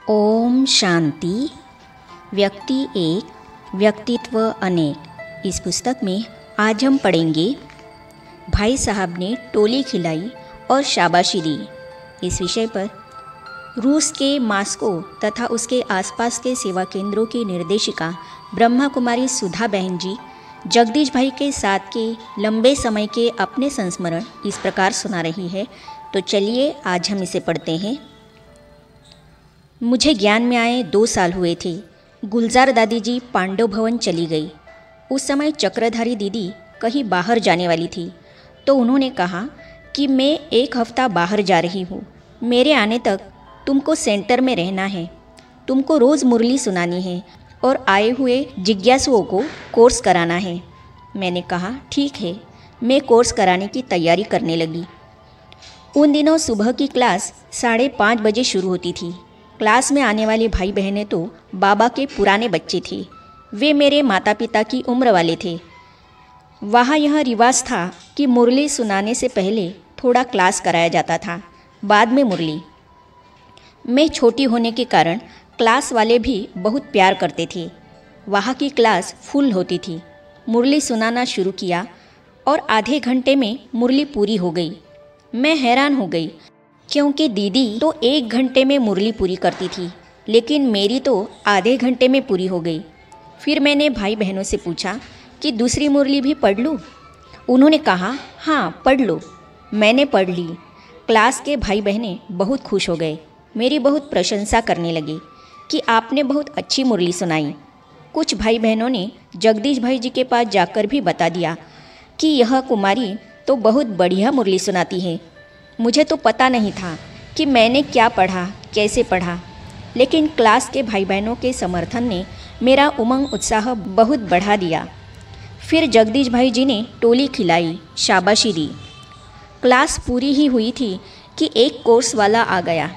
ओम शांति। व्यक्ति एक, व्यक्तित्व अनेक। इस पुस्तक में आज हम पढ़ेंगे भाई साहब ने टोली खिलाई और शाबाशी दी। इस विषय पर रूस के मास्को तथा उसके आसपास के सेवा केंद्रों की निर्देशिका ब्रह्मा कुमारी सुधा बहन जी जगदीश भाई के साथ के लंबे समय के अपने संस्मरण इस प्रकार सुना रही है। तो चलिए आज हम इसे पढ़ते हैं। मुझे ज्ञान में आए 2 साल हुए थे। गुलजार दादी जी पांडव भवन चली गई। उस समय चक्रधारी दीदी कहीं बाहर जाने वाली थी, तो उन्होंने कहा कि मैं 1 हफ्ता बाहर जा रही हूँ। मेरे आने तक तुमको सेंटर में रहना है। तुमको रोज़ मुरली सुनानी है और आए हुए जिज्ञासुओं को कोर्स कराना है। मैंने कहा ठीक है। मैं कोर्स कराने की तैयारी करने लगी। उन दिनों सुबह की क्लास 5:30 बजे शुरू होती थी। क्लास में आने वाले भाई बहनें तो बाबा के पुराने बच्चे थे। वे मेरे माता पिता की उम्र वाले थे। वहाँ यह रिवाज था कि मुरली सुनाने से पहले थोड़ा क्लास कराया जाता था, बाद में मुरली। मैं छोटी होने के कारण क्लास वाले भी बहुत प्यार करते थे। वहाँ की क्लास फुल होती थी। मुरली सुनाना शुरू किया और आधे घंटे में मुरली पूरी हो गई। मैं हैरान हो गई, क्योंकि दीदी तो 1 घंटे में मुरली पूरी करती थी, लेकिन मेरी तो आधे घंटे में पूरी हो गई। फिर मैंने भाई बहनों से पूछा कि दूसरी मुरली भी पढ़ लूँ। उन्होंने कहा हाँ पढ़ लो। मैंने पढ़ ली। क्लास के भाई बहनें बहुत खुश हो गए। मेरी बहुत प्रशंसा करने लगे कि आपने बहुत अच्छी मुरली सुनाई। कुछ भाई बहनों ने जगदीश भाई जी के पास जाकर भी बता दिया कि यह कुमारी तो बहुत बढ़िया मुरली सुनाती है। मुझे तो पता नहीं था कि मैंने क्या पढ़ा, कैसे पढ़ा, लेकिन क्लास के भाई बहनों के समर्थन ने मेरा उमंग उत्साह बहुत बढ़ा दिया। फिर जगदीश भाई जी ने टोली खिलाई, शाबाशी दी। क्लास पूरी ही हुई थी कि एक कोर्स वाला आ गया।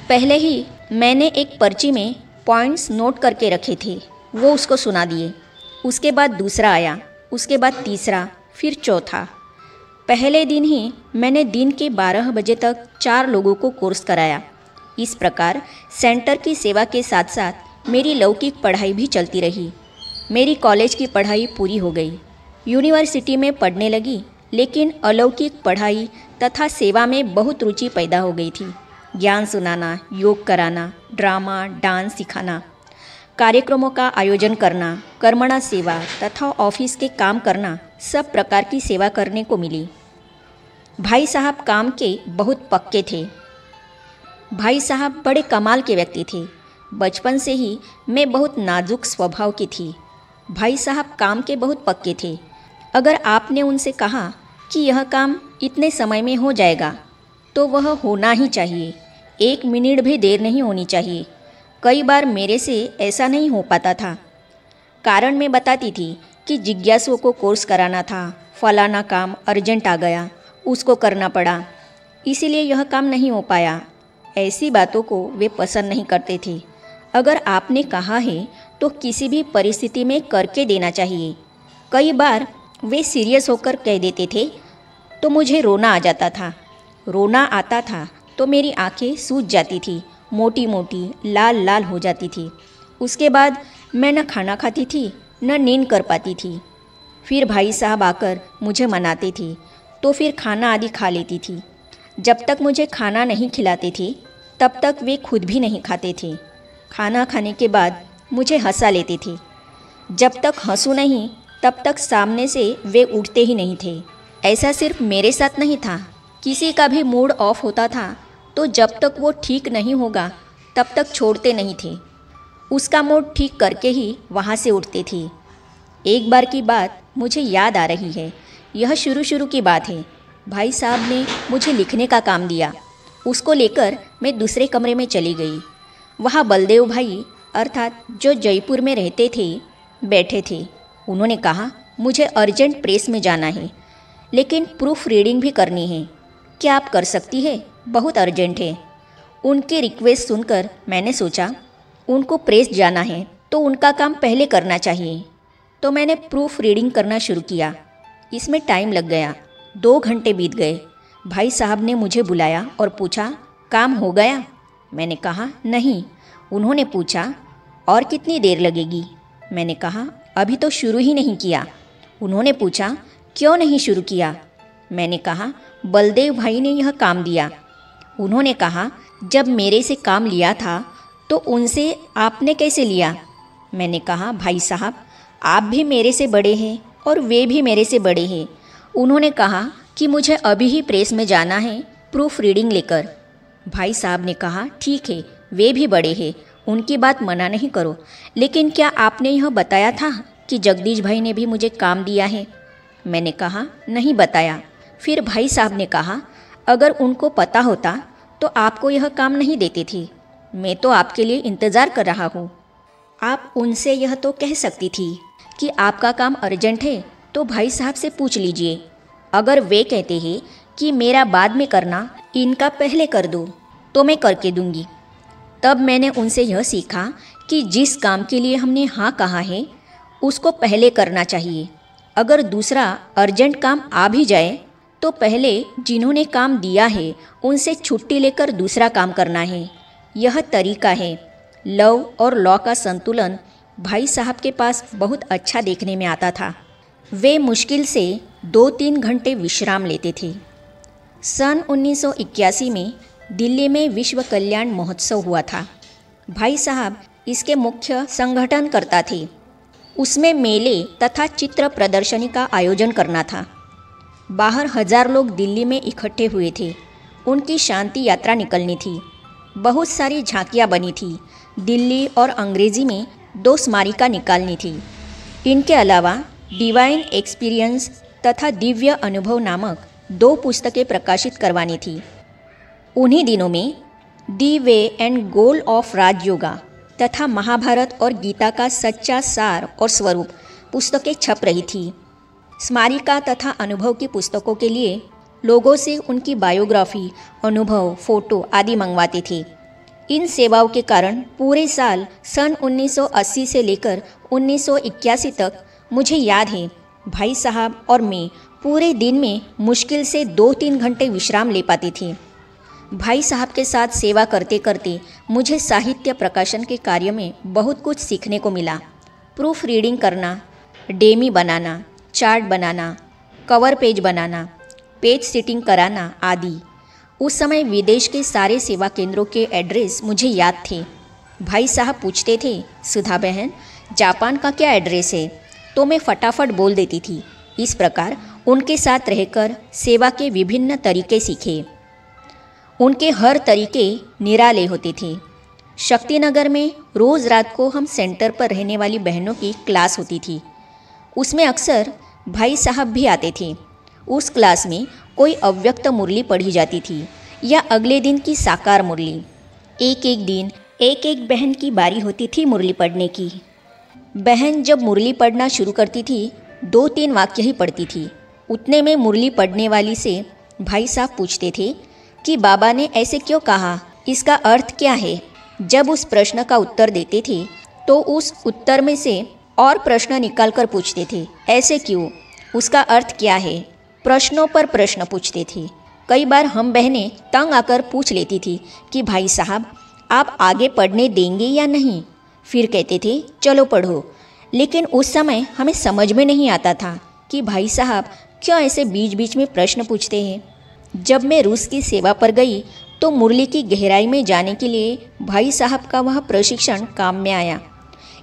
पहले ही मैंने एक पर्ची में पॉइंट्स नोट करके रखे थे, वो उसको सुना दिए। उसके बाद दूसरा आया, उसके बाद तीसरा, फिर चौथा। पहले दिन ही मैंने दिन के 12 बजे तक 4 लोगों को कोर्स कराया। इस प्रकार सेंटर की सेवा के साथ साथ मेरी लौकिक पढ़ाई भी चलती रही। मेरी कॉलेज की पढ़ाई पूरी हो गई। यूनिवर्सिटी में पढ़ने लगी, लेकिन अलौकिक पढ़ाई तथा सेवा में बहुत रुचि पैदा हो गई थी। ज्ञान सुनाना, योग कराना, ड्रामा, डांस सिखाना, कार्यक्रमों का आयोजन करना, कर्मणा सेवा तथा ऑफिस के काम करना, सब प्रकार की सेवा करने को मिली। भाई साहब काम के बहुत पक्के थे। भाई साहब बड़े कमाल के व्यक्ति थे। बचपन से ही मैं बहुत नाजुक स्वभाव की थी। भाई साहब काम के बहुत पक्के थे। अगर आपने उनसे कहा कि यह काम इतने समय में हो जाएगा, तो वह होना ही चाहिए। 1 मिनट भी देर नहीं होनी चाहिए। कई बार मेरे से ऐसा नहीं हो पाता था। कारण मैं बताती थी कि जिज्ञासुओं को कोर्स कराना था, फलाना काम अर्जेंट आ गया, उसको करना पड़ा, इसीलिए यह काम नहीं हो पाया। ऐसी बातों को वे पसंद नहीं करते थे। अगर आपने कहा है तो किसी भी परिस्थिति में करके देना चाहिए। कई बार वे सीरियस होकर कह देते थे तो मुझे रोना आ जाता था। रोना आता था तो मेरी आंखें सूज जाती थी, मोटी मोटी लाल लाल हो जाती थी। उसके बाद मैं न खाना खाती थी, न नींद कर पाती थी। फिर भाई साहब आकर मुझे मनाते थे, तो फिर खाना आदि खा लेती थी। जब तक मुझे खाना नहीं खिलाते थे, तब तक वे खुद भी नहीं खाते थे। खाना खाने के बाद मुझे हंसा लेते थे। जब तक हंसू नहीं, तब तक सामने से वे उठते ही नहीं थे। ऐसा सिर्फ मेरे साथ नहीं था, किसी का भी मूड ऑफ होता था तो जब तक वो ठीक नहीं होगा तब तक छोड़ते नहीं थे। उसका मूड ठीक करके ही वहाँ से उठते थे। एक बार की बात मुझे याद आ रही है। यह शुरू की बात है। भाई साहब ने मुझे लिखने का काम दिया। उसको लेकर मैं दूसरे कमरे में चली गई। वहाँ बलदेव भाई अर्थात जो जयपुर में रहते थे, बैठे थे। उन्होंने कहा मुझे अर्जेंट प्रेस में जाना है, लेकिन प्रूफ रीडिंग भी करनी है। क्या आप कर सकती है? बहुत अर्जेंट है। उनकी रिक्वेस्ट सुनकर मैंने सोचा उनको प्रेस जाना है तो उनका काम पहले करना चाहिए। तो मैंने प्रूफ रीडिंग करना शुरू किया। इसमें टाइम लग गया। 2 घंटे बीत गए। भाई साहब ने मुझे बुलाया और पूछा काम हो गया? मैंने कहा नहीं, उन्होंने पूछा, और कितनी देर लगेगी? मैंने कहा, अभी तो शुरू ही नहीं किया। उन्होंने पूछा, क्यों नहीं शुरू किया? मैंने कहा, बलदेव भाई ने यह काम दिया। उन्होंने कहा, जब मेरे से काम लिया था तो उनसे आपने कैसे लिया? मैंने कहा, भाई साहब, आप भी मेरे से बड़े हैं और वे भी मेरे से बड़े हैं। उन्होंने कहा कि मुझे अभी ही प्रेस में जाना है प्रूफ रीडिंग लेकर। भाई साहब ने कहा, ठीक है, वे भी बड़े हैं, उनकी बात मना नहीं करो, लेकिन क्या आपने यह बताया था कि जगदीश भाई ने भी मुझे काम दिया है? मैंने कहा, नहीं बताया। फिर भाई साहब ने कहा, अगर उनको पता होता तो आपको यह काम नहीं देते थे। मैं तो आपके लिए इंतज़ार कर रहा हूँ। आप उनसे यह तो कह सकती थी कि आपका काम अर्जेंट है तो भाई साहब से पूछ लीजिए। अगर वे कहते हैं कि मेरा बाद में करना, इनका पहले कर दो, तो मैं करके दूंगी। तब मैंने उनसे यह सीखा कि जिस काम के लिए हमने हाँ कहा है उसको पहले करना चाहिए। अगर दूसरा अर्जेंट काम आ भी जाए तो पहले जिन्होंने काम दिया है उनसे छुट्टी लेकर दूसरा काम करना है। यह तरीका है। लव और लॉ का संतुलन भाई साहब के पास बहुत अच्छा देखने में आता था। वे मुश्किल से 2-3 घंटे विश्राम लेते थे। सन 1981 में दिल्ली में विश्व कल्याण महोत्सव हुआ था। भाई साहब इसके मुख्य संगठनकर्ता थे। उसमें मेले तथा चित्र प्रदर्शनी का आयोजन करना था। बाहर 1000 लोग दिल्ली में इकट्ठे हुए थे। उनकी शांति यात्रा निकलनी थी। बहुत सारी झांकियाँ बनी थी। दिल्ली और अंग्रेज़ी में 2 स्मारिका निकालनी थी। इनके अलावा डिवाइन एक्सपीरियंस तथा दिव्य अनुभव नामक 2 पुस्तकें प्रकाशित करवानी थी। उन्हीं दिनों में the way and goal of Rajayoga तथा महाभारत और गीता का सच्चा सार और स्वरूप पुस्तकें छप रही थी। स्मारिका तथा अनुभव की पुस्तकों के लिए लोगों से उनकी बायोग्राफी, अनुभव, फोटो आदि मंगवाते थे। इन सेवाओं के कारण पूरे साल सन 1980 से लेकर 1981 तक मुझे याद है, भाई साहब और मैं पूरे दिन में मुश्किल से 2-3 घंटे विश्राम ले पाते थे। भाई साहब के साथ सेवा करते करते मुझे साहित्य प्रकाशन के कार्य में बहुत कुछ सीखने को मिला। प्रूफ रीडिंग करना, डेमी बनाना, चार्ट बनाना, कवर पेज बनाना, पेज सेटिंग कराना आदि। उस समय विदेश के सारे सेवा केंद्रों के एड्रेस मुझे याद थे। भाई साहब पूछते थे, सुधा बहन, जापान का क्या एड्रेस है? तो मैं फटाफट बोल देती थी। इस प्रकार उनके साथ रहकर सेवा के विभिन्न तरीके सीखे। उनके हर तरीके निराले होते थे। शक्तिनगर में रोज़ रात को हम सेंटर पर रहने वाली बहनों की क्लास होती थी। उसमें अक्सर भाई साहब भी आते थे। उस क्लास में कोई अव्यक्त मुरली पढ़ी जाती थी या अगले दिन की साकार मुरली। एक एक दिन एक एक बहन की बारी होती थी मुरली पढ़ने की। बहन जब मुरली पढ़ना शुरू करती थी 2-3 वाक्य ही पढ़ती थी। उतने में मुरली पढ़ने वाली से भाई साहब पूछते थे कि बाबा ने ऐसे क्यों कहा, इसका अर्थ क्या है? जब उस प्रश्न का उत्तर देते थे तो उस उत्तर में से और प्रश्न निकाल कर पूछते थे, ऐसे क्यों, उसका अर्थ क्या है? प्रश्नों पर प्रश्न पूछते थे। कई बार हम बहनें तंग आकर पूछ लेती थी कि भाई साहब आप आगे पढ़ने देंगे या नहीं? फिर कहते थे चलो पढ़ो। लेकिन उस समय हमें समझ में नहीं आता था कि भाई साहब क्यों ऐसे बीच बीच में प्रश्न पूछते हैं। जब मैं रूस की सेवा पर गई तो मुरली की गहराई में जाने के लिए भाई साहब का वह प्रशिक्षण काम में आया।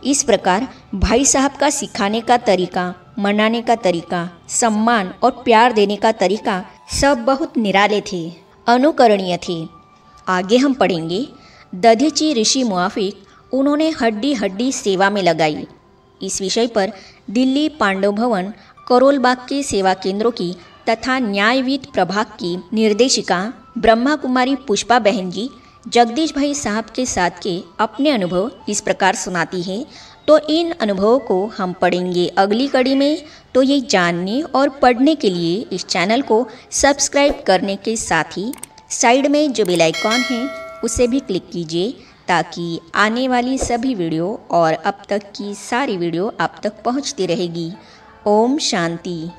इस प्रकार भाई साहब का सिखाने का तरीका, मनाने का तरीका, सम्मान और प्यार देने का तरीका सब बहुत निराले थे, अनुकरणीय थे। आगे हम पढ़ेंगे, दधीची ऋषि मुआफिक उन्होंने हड्डी हड्डी सेवा में लगाई। इस विषय पर दिल्ली पांडव भवन, करोल बाग के सेवा केंद्रों की तथा न्यायविद प्रभाग की निर्देशिका ब्रह्मा कुमारी पुष्पा बहन जी जगदीश भाई साहब के साथ के अपने अनुभव इस प्रकार सुनाती हैं। तो इन अनुभवों को हम पढ़ेंगे अगली कड़ी में। तो ये जानने और पढ़ने के लिए इस चैनल को सब्सक्राइब करने के साथ ही साइड में जो बेल आइकॉन है उसे भी क्लिक कीजिए ताकि आने वाली सभी वीडियो और अब तक की सारी वीडियो आप तक पहुंचती रहेगी। ओम शांति।